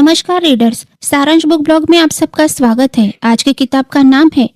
नमस्कार रीडर्स, सारांश book blog में आप सबका स्वागत है। आज की किताब का नाम है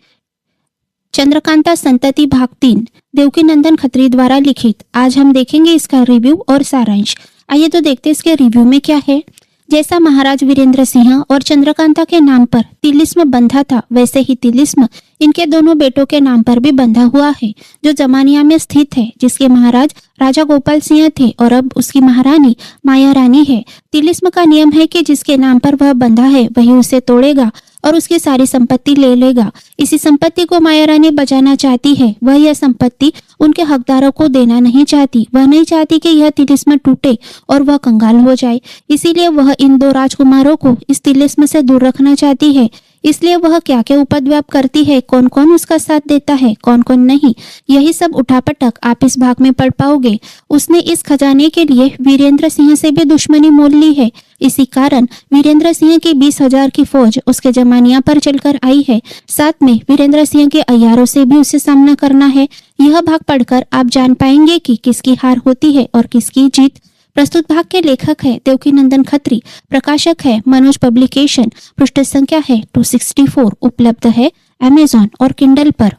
चंद्रकांता संतति भाग 3, देवकीनंदन खत्री द्वारा लिखित। आज हम देखेंगे इसका रिव्यू और सारांश। आइए तो देखते इसके रिव्यू में क्या है। जैसा महाराज वीरेंद्र सिंह और चंद्रकांता के नाम पर तिलिस्म बंधा था, वैसे ही तिलिस्म इनके दोनों बेटों के नाम पर भी बंधा हुआ है, जो जमानिया में स्थित है, जिसके महाराज राजा गोपाल सिंह थे और अब उसकी महारानी माया रानी है। तिलिस्म का नियम है कि जिसके नाम पर वह बंधा है वही उसे तोड़ेगा और उसकी सारी संपत्ति ले लेगा। इसी संपत्ति को माया रानी बचाना चाहती है। वह यह संपत्ति उनके हकदारों को देना नहीं चाहती। वह नहीं चाहती कि यह तिलिस्म टूटे और वह कंगाल हो जाए। इसीलिए वह इन दो राजकुमारों को इस तिलिस्म से दूर रखना चाहती है। इसलिए वह क्या क्या उपद्व्याप करती है, कौन कौन उसका साथ देता है, कौन कौन नहीं, यही सब उठापटक आप इस भाग में पढ़ पाओगे। उसने इस खजाने के लिए वीरेंद्र सिंह से भी दुश्मनी मोल ली है। इसी कारण वीरेंद्र सिंह की 20,000 की फौज उसके जमानिया पर चलकर आई है। साथ में वीरेंद्र सिंह के अय्यारों से भी उसे सामना करना है। यह भाग पढ़कर आप जान पाएंगे कि किसकी हार होती है और किसकी जीत। प्रस्तुत भाग के लेखक है देवकीनंदन खत्री, प्रकाशक है मनोज पब्लिकेशन, पृष्ठ संख्या है 264, उपलब्ध है अमेज़न और किंडल पर।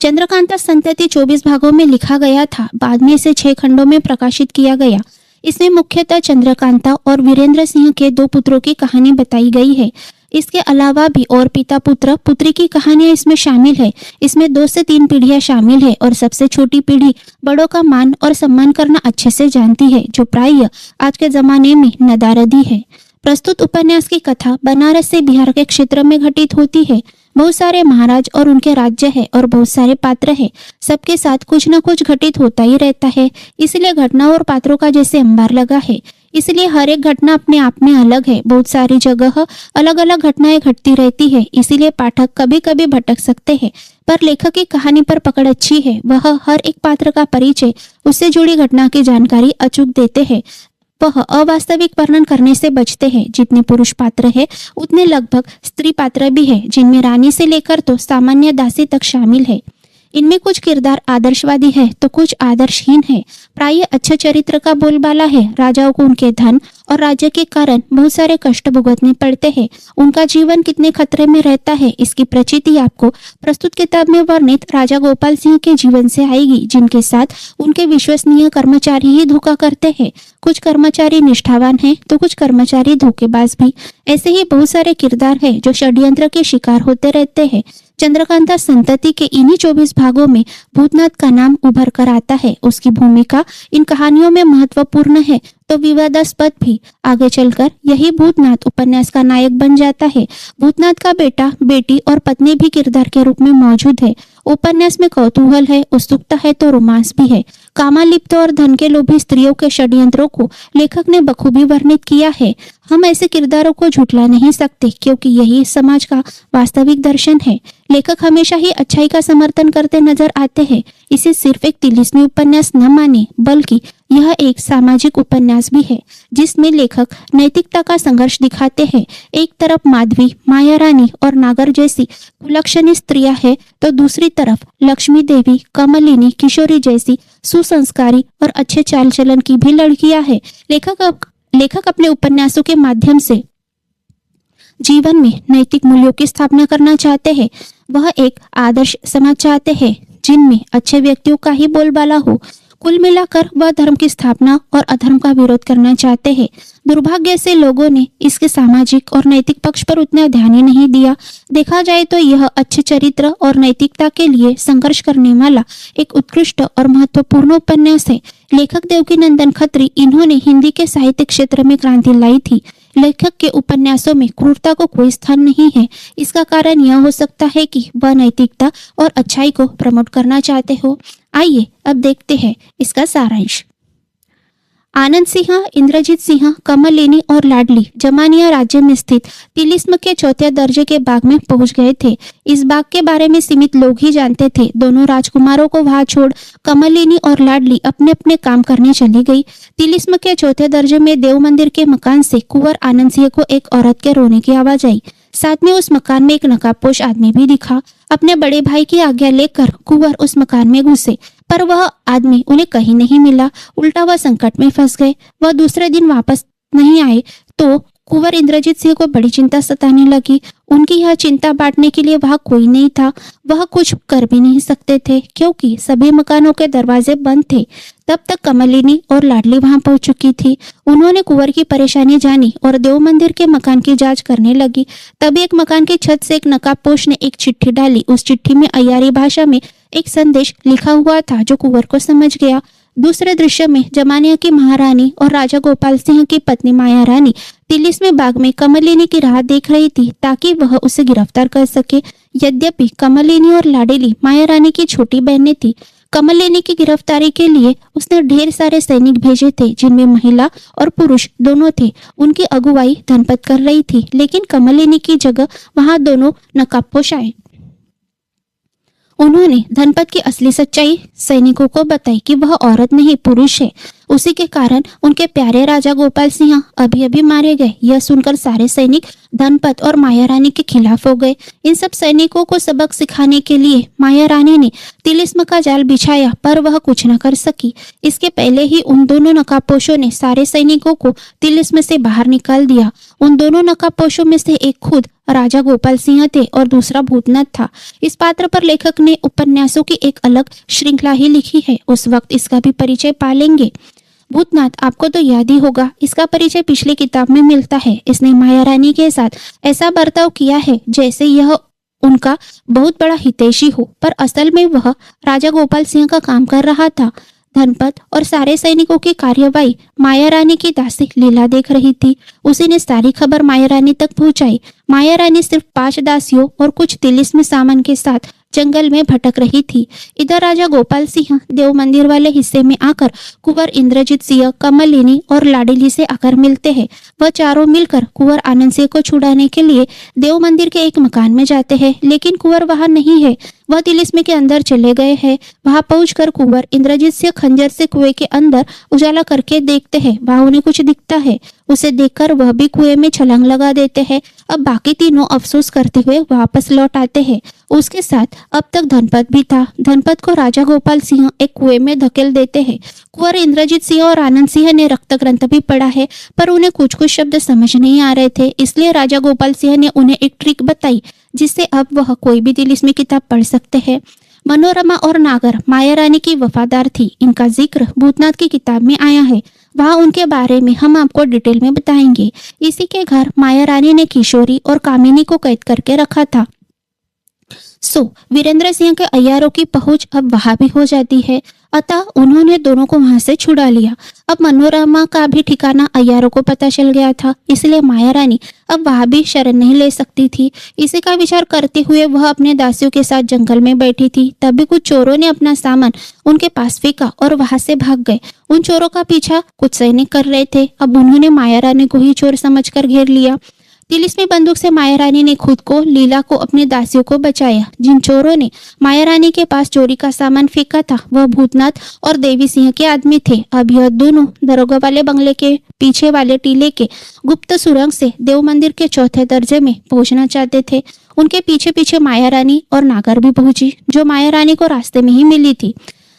चंद्रकांता संतति 24 भागों में लिखा गया था, बाद में इसे 6 खंडों में प्रकाशित किया गया। इसमें मुख्यतः चंद्रकांता और वीरेंद्र सिंह के 2 पुत्रों की कहानी बताई गई है। इसके अलावा भी और पिता पुत्र पुत्री की कहानियां इसमें शामिल है। इसमें 2 से 3 पीढ़ियां शामिल है और सबसे छोटी पीढ़ी बड़ों का मान और सम्मान करना अच्छे से जानती है, जो प्राय आज के जमाने में नदारदी है। प्रस्तुत उपन्यास की कथा बनारस से बिहार के क्षेत्र में घटित होती है। बहुत सारे महाराज और उनके राज्य है और बहुत सारे पात्र है। सबके साथ कुछ न कुछ घटित होता ही रहता है। इसलिए घटना और पात्रों का जैसे अंबार लगा है, इसलिए हर एक घटना अपने आप में अलग है। बहुत सारी जगह अलग अलग घटनाएं घटती रहती है, इसीलिए पाठक कभी कभी भटक सकते हैं। पर लेखक की कहानी पर पकड़ अच्छी है। वह हर एक पात्र का परिचय, उससे जुड़ी घटना की जानकारी अचूक देते हैं। वह अवास्तविक वर्णन करने से बचते हैं। जितने पुरुष पात्र है उतने लगभग स्त्री पात्र भी है, जिनमें रानी से लेकर तो सामान्य दासी तक शामिल है। इनमें कुछ किरदार आदर्शवादी है तो कुछ आदर्शहीन है। प्राय अच्छे चरित्र का बोलबाला है। राजाओं को उनके धन और राज्य के कारण बहुत सारे कष्ट भुगतने पड़ते हैं। उनका जीवन कितने खतरे में रहता है, इसकी प्रचिति आपको प्रस्तुत किताब में वर्णित राजा गोपाल सिंह के जीवन से आएगी, जिनके साथ उनके विश्वसनीय कर्मचारी ही धोखा करते हैं। कुछ कर्मचारी निष्ठावान हैं तो कुछ कर्मचारी धोखेबाज भी। ऐसे ही बहुत सारे किरदार हैं जो षड्यंत्र के शिकार होते रहते हैं। चंद्रकांता संतति के इन्हीं 24 भागों में भूतनाथ का नाम उभर कर आता है। उसकी भूमिका इन कहानियों में महत्वपूर्ण है तो विवादास्पद भी। आगे चलकर यही भूतनाथ उपन्यास का नायक बन जाता है। भूतनाथ का बेटा, बेटी और पत्नी भी किरदार के रूप में मौजूद है। उपन्यास में कौतूहल है, उत्सुकता है तो रोमांस भी है। कामालिप्त और धन के लोभी स्त्रियों के षड्यंत्रों को लेखक ने बखूबी वर्णित किया है। हम ऐसे किरदारों को झुठला नहीं सकते, क्योंकि यही समाज का वास्तविक दर्शन है। लेखक हमेशा ही अच्छाई का समर्थन करते नजर आते हैं। इसे सिर्फ एक तिलिस्मी उपन्यास न माने, बल्कि यह एक सामाजिक उपन्यास भी है, जिसमें लेखक नैतिकता का संघर्ष दिखाते हैं। एक तरफ माधवी, माया रानी और नागर जैसी कुलक्षणी स्त्रियां हैं, तो दूसरी तरफ लक्ष्मी देवी, कमलिनी, किशोरी जैसी सुसंस्कारी और अच्छे चाल चलन की भी लड़कियां हैं। लेखक अपने उपन्यासों के माध्यम से जीवन में नैतिक मूल्यों की स्थापना करना चाहते हैं। वह एक आदर्श समाज चाहते हैं जिनमें अच्छे व्यक्तियों का ही बोलबाला हो। कुल मिलाकर वह धर्म की स्थापना और अधर्म का विरोध करना चाहते हैं। दुर्भाग्य से लोगों ने इसके सामाजिक और नैतिक पक्ष पर उतना ध्यान ही नहीं दिया। देखा जाए तो यह अच्छे चरित्र और नैतिकता के लिए संघर्ष करने वाला एक उत्कृष्ट और महत्वपूर्ण उपन्यास है। लेखक देवकीनंदन खत्री, इन्होंने हिंदी के साहित्य क्षेत्र में क्रांति लाई थी। लेखक के उपन्यासों में क्रूरता को कोई स्थान नहीं है। इसका कारण यह हो सकता है कि वह नैतिकता और अच्छाई को प्रमोट करना चाहते हो। आइए अब देखते हैं इसका सारांश। आनंद सिंह, इंद्रजीत सिंह, कमलिनी और लाडली जमानिया राज्य में स्थित तिलिस्म के 4थे दर्जे के बाग में पहुंच गए थे। इस बाग के बारे में सीमित लोग ही जानते थे। दोनों राजकुमारों को वहां छोड़ कमलिनी और लाडली अपने अपने काम करने चली गई। तिलिस्म के 4थे दर्जे में देव मंदिर के मकान से कुंवर आनंद सिंह को एक औरत के रोने की आवाज आई। साथ में उस मकान में एक नकाबपोश आदमी भी दिखा। अपने बड़े भाई की आज्ञा लेकर कुंवर उस मकान में घुसे, पर वह आदमी उन्हें कहीं नहीं मिला। उल्टा वह संकट में फंस गए। वह दूसरे दिन वापस नहीं आए तो कुंवर इंद्रजीत सिंह को बड़ी चिंता सताने लगी। उनकी यह चिंता बांटने के लिए वहां कोई नहीं था। वह कुछ कर भी नहीं सकते थे क्योंकि सभी मकानों के दरवाजे बंद थे। तब तक कमलिनी और लाडली वहां पहुंच चुकी थी। उन्होंने कुंवर की परेशानी जानी और देव मंदिर के मकान की जांच करने लगी। तभी एक मकान की छत से एक नकाबपोश ने एक चिट्ठी डाली। उस चिट्ठी में अय्यारी भाषा में एक संदेश लिखा हुआ था जो कुंवर को समझ गया। दूसरे दृश्य में जमानिया की महारानी और राजा गोपाल सिंह की पत्नी माया रानी तिलिस्मी बाग में कमलिनी की राह देख रही थी ताकि वह उसे गिरफ्तार कर सके। यद्यपि कमलिनी और लाडली माया रानी की छोटी बहनें थी। कमलिनी की गिरफ्तारी के लिए उसने ढेर सारे सैनिक भेजे थे जिनमें महिला और पुरुष दोनों थे। उनकी अगुवाई धनपत कर रही थी, लेकिन कमलिनी की जगह वहां दोनों नकाबपोश आए। उन्होंने धनपत की असली सच्चाई सैनिकों को बताई कि वह औरत नहीं पुरुष है। उसी के कारण उनके प्यारे राजा गोपाल सिंह अभी अभी मारे गए। यह सुनकर सारे सैनिक धनपत और माया रानी के खिलाफ हो गए। इन सब सैनिकों को सबक सिखाने के लिए माया रानी ने तिलिस्म का जाल बिछाया, पर वह कुछ न कर सकी। इसके पहले ही उन दोनों नकाबपोशों ने सारे सैनिकों को तिलिस्म से बाहर निकाल दिया। उन दोनों नकाबपोशों में से एक खुद राजा गोपाल सिंह थे और दूसरा भूतनाथ था। इस पात्र पर लेखक ने उपन्यासों की एक अलग श्रृंखला ही लिखी है। उस वक्त इसका भी परिचय पा लेंगे। भूतनाथ आपको तो याद ही होगा, इसका परिचय पिछली किताब में मिलता है। इसने माया रानी के साथ ऐसा बर्ताव किया है जैसे यह उनका बहुत बड़ा हितैषी हो, पर असल में वह राजा गोपाल सिंह का काम कर रहा था। धनपत और सारे सैनिकों की कार्यवाही माया रानी की दासी लीला देख रही थी। उसी ने सारी खबर माया रानी तक पहुंचाई। माया रानी सिर्फ 5 दासियों और कुछ तिलिस्म सामान के साथ जंगल में भटक रही थी। इधर राजा गोपाल सिंह देव मंदिर वाले हिस्से में आकर कुंवर इंद्रजीत सिंह, कमलिनी और लाडली से आकर मिलते हैं। वह चारों मिलकर कुंवर आनंद सिंह को छुड़ाने के लिए देव मंदिर के एक मकान में जाते हैं, लेकिन कुंवर वहां नहीं है। वह तिलिस्म के अंदर चले गए हैं। वहां पहुंचकर कुंवर इंद्रजीत सिंह खंजर से कुएं के अंदर उजाला करके देखते हैं। वहां उन्हें कुछ दिखता है। उसे देखकर वह भी कुएं में छलांग लगा देते हैं। अब बाकी तीनों अफसोस करते हुए वापस लौट आते हैं। उसके साथ अब तक धनपत भी था। धनपत को राजा गोपाल सिंह एक कुएं में धकेल देते हैं। कुंवर इंद्रजीत सिंह और आनंद सिंह ने रक्त ग्रंथ भी पढ़ा है, पर उन्हें कुछ कुछ शब्द समझ नहीं आ रहे थे। इसलिए राजा गोपाल सिंह ने उन्हें एक ट्रिक बताई जिससे अब वह कोई भी तिलिस्मी किताब पढ़ सकते हैं। मनोरमा और नागर माया रानी की वफादार थी। इनका जिक्र भूतनाथ की किताब में आया है। वहाँ उनके बारे में हम आपको डिटेल में बताएंगे। इसी के घर माया रानी ने किशोरी और कामिनी को कैद करके रखा था। वीरेंद्र सिंह के अय्यारों की पहुंच अब वहां भी हो जाती है, अतः उन्होंने दोनों को वहां से छुड़ा लिया। अब मनोरमा का भी ठिकाना अय्यारों को पता चल गया था, इसलिए माया रानी अब वहां भी शरण नहीं ले सकती थी। इसी का विचार करते हुए वह अपने दासियों के साथ जंगल में बैठी थी। तभी कुछ चोरों ने अपना सामान उनके पास फेंका और वहां से भाग गए। उन चोरों का पीछा कुछ सैनिक कर रहे थे। अब उन्होंने माया रानी को ही चोर समझकर घेर लिया। तिलिस्मी बंदूक से माया रानी ने खुद को, लीला को, अपने दासियों को बचाया। जिन चोरों ने माया रानी के पास चोरी का सामान फेंका था वह भूतनाथ और देवी सिंह के आदमी थे। अब यह दोनों दरोगा वाले बंगले के पीछे वाले टीले के गुप्त सुरंग से देव मंदिर के 4थे दर्जे में पहुंचना चाहते थे। उनके पीछे पीछे माया रानी और नागर भी पहुंची, जो माया रानी को रास्ते में ही मिली थी।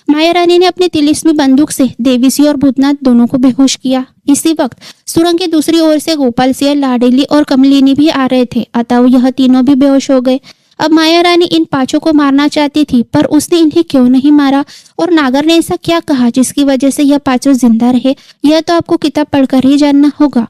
माया रानी ने अपनी तिलिस्मी बंदूक से देवी सिंह और भूतनाथ दोनों को बेहोश किया। इसी वक्त सुरंग की दूसरी ओर से गोपाल सिंह, लाडली और कमलिनी भी आ रहे थे, अतः यह तीनों भी बेहोश हो गए। अब माया रानी इन 5 को मारना चाहती थी, पर उसने इन्हें क्यों नहीं मारा और नागर ने ऐसा क्या कहा जिसकी वजह से यह 5 जिंदा रहे, यह तो आपको किताब पढ़कर ही जानना होगा।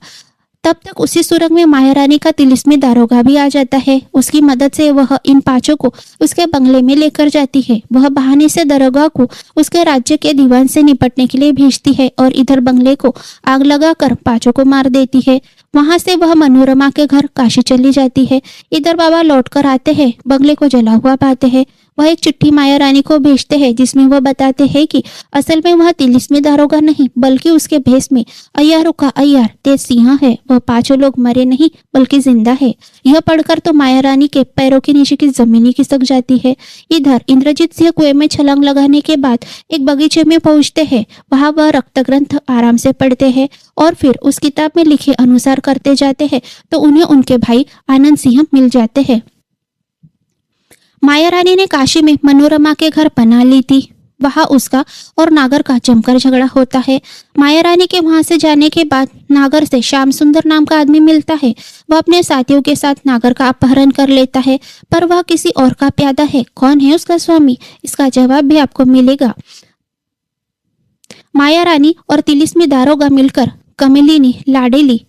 तब तक उसी सुरंग में माया रानी का तिलिस्मी दारोगा भी आ जाता है। उसकी मदद से वह इन 5 को उसके बंगले में लेकर जाती है। वह बहाने से दारोगा को उसके राज्य के दीवान से निपटने के लिए भेजती है और इधर बंगले को आग लगाकर 5 को मार देती है। वहां से वह मनोरमा के घर काशी चली जाती है। इधर बाबा लौटकर आते हैं, बंगले को जला हुआ पाते हैं। वह एक चिट्ठी माया रानी को भेजते हैं जिसमें वह बताते हैं कि असल में वह तिलिस्मी दारोगा नहीं बल्कि उसके भेष में अय्यारों का अय्यार तेज सिंह है। वह 5 लोग मरे नहीं बल्कि जिंदा है। यह पढ़कर तो माया रानी के पैरों के नीचे की जमीन ही खिसक जाती है। इधर इंद्रजीत सिंह कुएं में छलांग लगाने के बाद एक बगीचे में पहुंचते हैं। वहां वह रक्त ग्रंथ आराम से पढ़ते हैं और फिर उस किताब में लिखे अनुसार करते जाते हैं तो उन्हें उनके भाई आनंद सिंह मिल जाते हैं। माया रानी ने काशी में मनोरमा के घर पनाह ली थी। वहाँ उसका और नागर का जमकर झगड़ा होता है। माया रानी के वहां से जाने के बाद नागर से श्याम सुंदर नाम का आदमी मिलता है। वह अपने साथियों के साथ नागर का अपहरण कर लेता है, पर वह किसी और का प्यादा है। कौन है उसका स्वामी, इसका जवाब भी आपको मिलेगा। माया रानी और तिलिस्मी दारोगा मिलकर कमलिनी, लाडेली,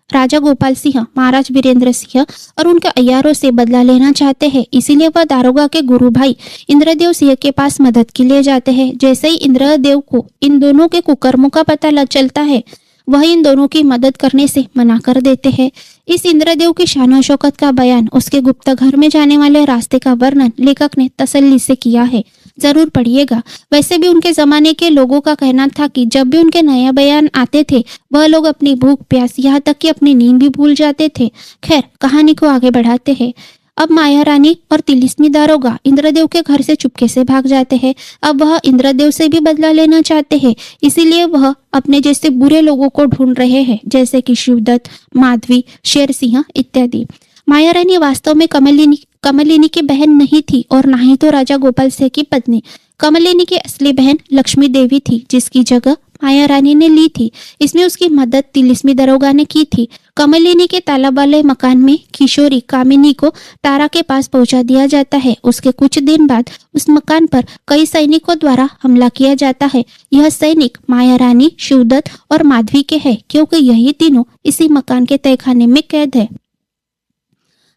राजा गोपाल सिंह, महाराज वीरेंद्र सिंह और उनके अय्यारों से बदला लेना चाहते हैं। इसीलिए वह दारोगा के गुरु भाई इंद्रदेव सिंह के पास मदद के लिए जाते हैं। जैसे ही इंद्रदेव को इन दोनों के कुकर्मों का पता चलता है, वह इन दोनों की मदद करने से मना कर देते हैं। इस इंद्रदेव की शान और शौकत का बयान, उसके गुप्त घर में जाने वाले रास्ते का वर्णन लेखक ने तसल्ली से किया है, जरूर पढ़िएगा। वैसे भी उनके जमाने के लोगों का कहना था कि जब भी उनके नया बयान आते थे, वह लोग अपनी भूख प्यास यहाँ तक कि अपनी नींद भी भूल जाते थे। खैर, कहानी को आगे बढ़ाते हैं। अब माया रानी और तिलिस्मी दारोगा इंद्रदेव के घर से चुपके से भाग जाते हैं। अब वह इंद्रदेव से भी बदला लेना चाहते हैं, इसीलिए वह अपने जैसे बुरे लोगों को ढूंढ रहे हैं, जैसे कि शिवदत्त, माधवी, शेर सिंह इत्यादि। माया रानी वास्तव में कमलिनी की बहन नहीं थी और ना ही तो राजा गोपाल सिंह की पत्नी। कमलिनी की असली बहन लक्ष्मी देवी थी, जिसकी जगह माया रानी ने ली थी। इसमें उसकी मदद तिलिस्मी दरोगा ने की थी। कमलिनी के तालाब वाले मकान में किशोरी कामिनी को तारा के पास पहुंचा दिया जाता है। उसके कुछ दिन बाद उस मकान पर कई सैनिकों द्वारा हमला किया जाता है। यह सैनिक माया रानी, शिवदत्त और माधवी के हैं, क्योंकि यही तीनों इसी मकान के तहखाने में कैद है।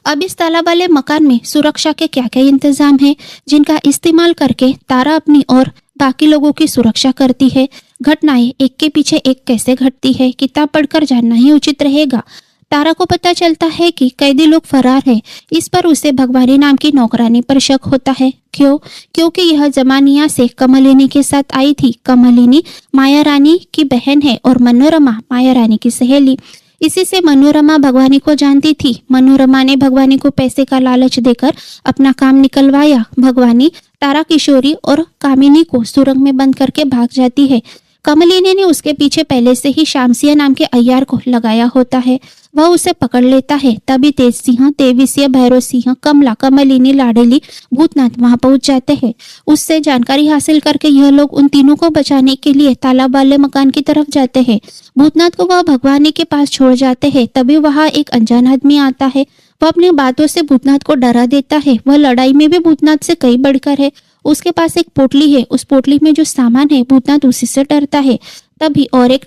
अब इस तालाब वाले मकान में सुरक्षा के क्या क्या इंतजाम है, जिनका इस्तेमाल करके तारा अपनी और बाकी लोगों की सुरक्षा करती है। घटनाएं एक के पीछे एक कैसे घटती है, किताब पढ़कर जानना ही उचित रहेगा। तारा को पता चलता है कि कैदी लोग फरार है। इस पर उसे भगवानी नाम की नौकरानी पर शक होता है। क्यों? क्योंकि यह जमानिया से कमलिनी के साथ आई थी। कमलिनी माया रानी की बहन है और मनोरमा माया रानी की सहेली। इसी से मनोरमा भगवानी को जानती थी। मनोरमा ने भगवानी को पैसे का लालच देकर अपना काम निकलवाया। भगवानी तारा, किशोरी और कामिनी को सुरंग में बंद करके भाग जाती है। कमलिनी ने उसके पीछे पहले से ही शामसिया नाम के अय्यार को लगाया होता है। वह उसे पकड़ लेता है। तभी तेज सिंह, देवी सिंह, भैरव सिंह, कमला, कमलिनी, लाडेली, भूतनाथ वहां पहुंच जाते हैं। उससे जानकारी हासिल करके यह लोग उन तीनों को बचाने के लिए तालाब वाले मकान की तरफ जाते हैं। भूतनाथ को वह भगवानी के पास छोड़ जाते हैं। तभी वहां एक अनजान आदमी आता है। वह अपनी बातों से भूतनाथ को डरा देता है। वह लड़ाई में भी भूतनाथ से कई बढ़कर है। उसके पास एक पोटली है। उस पोटली में जो सामान है, भूतनाथ उसी से डरता है। तभी और एक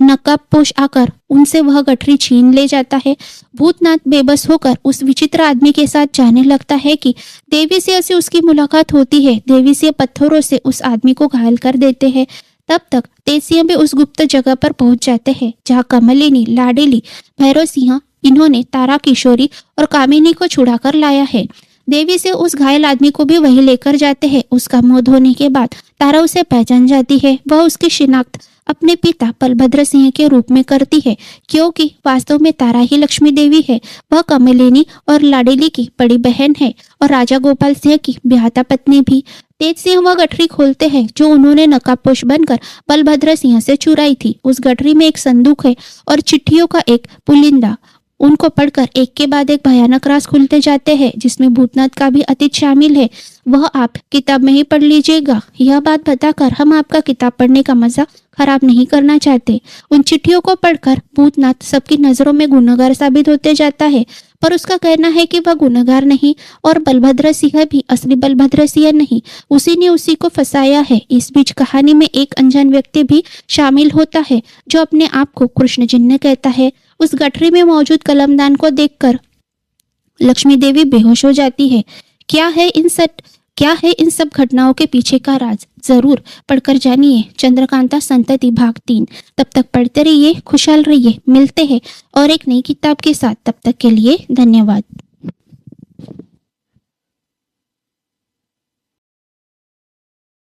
नकाबपोश आकर उनसे वह गठरी छीन ले जाता है। भूतनाथ बेबस होकर उस विचित्र आदमी के साथ जाने लगता है कि देवी सिंह से उसकी मुलाकात होती है। देवी सिंह पत्थरों से उस आदमी को घायल कर देते हैं। तब तक तेज सिंह भी उस गुप्त जगह पर पहुंच जाते हैं, जहाँ कमलिनी, लाडेली, भैरव सिंह इन्होंने तारा, किशोरी और कामिनी को छुड़ा कर लाया है। देवी से उस घायल आदमी को भी वही लेकर जाते हैं। उसका मुंह धोने के बाद तारा उसे पहचान जाती है। वह उसकी शिनाख्त अपने पिता बलभद्र सिंह के रूप में करती है, क्योंकि वास्तव में तारा ही लक्ष्मी देवी है। वह कमलिनी और लाडेली की बड़ी बहन है और राजा गोपाल सिंह की ब्याहता पत्नी भी। तेज सिंह वह गठरी खोलते हैं जो उन्होंने नकाबपोश बनकर बलभद्र सिंह से चुराई थी। उस गठरी में एक संदूक है और चिट्ठियों का एक पुलिंदा। उनको पढ़कर एक के बाद एक भयानक राज खुलते जाते हैं, जिसमें भूतनाथ का भी अतीत शामिल है। वह आप किताब में ही पढ़ लीजिएगा। यह बात बताकर हम आपका किताब पढ़ने का मजा खराब नहीं करना चाहते। उन चिट्ठियों को पढ़कर भूतनाथ सबकी नजरों में गुनहगार साबित होते जाता है, पर उसका कहना है कि वह गुनहगार नहीं और बलभद्र सिंह भी असली बलभद्र सिंह नहीं, उसी ने उसी को फंसाया है। इस बीच कहानी में एक अनजान व्यक्ति भी शामिल होता है, जो अपने आप को कृष्ण जिन्न कहता है। उस गठरी में मौजूद कलमदान को देखकर लक्ष्मी देवी बेहोश हो जाती है। क्या है इन सब घटनाओं के पीछे का राज? जरूर पढ़कर जानिए। चंद्रकांता संतति भाग 3। तब तक पढ़ते रहिए, खुशहाल रहिए। मिलते हैं और एक नई किताब के साथ। तब तक के लिए धन्यवाद।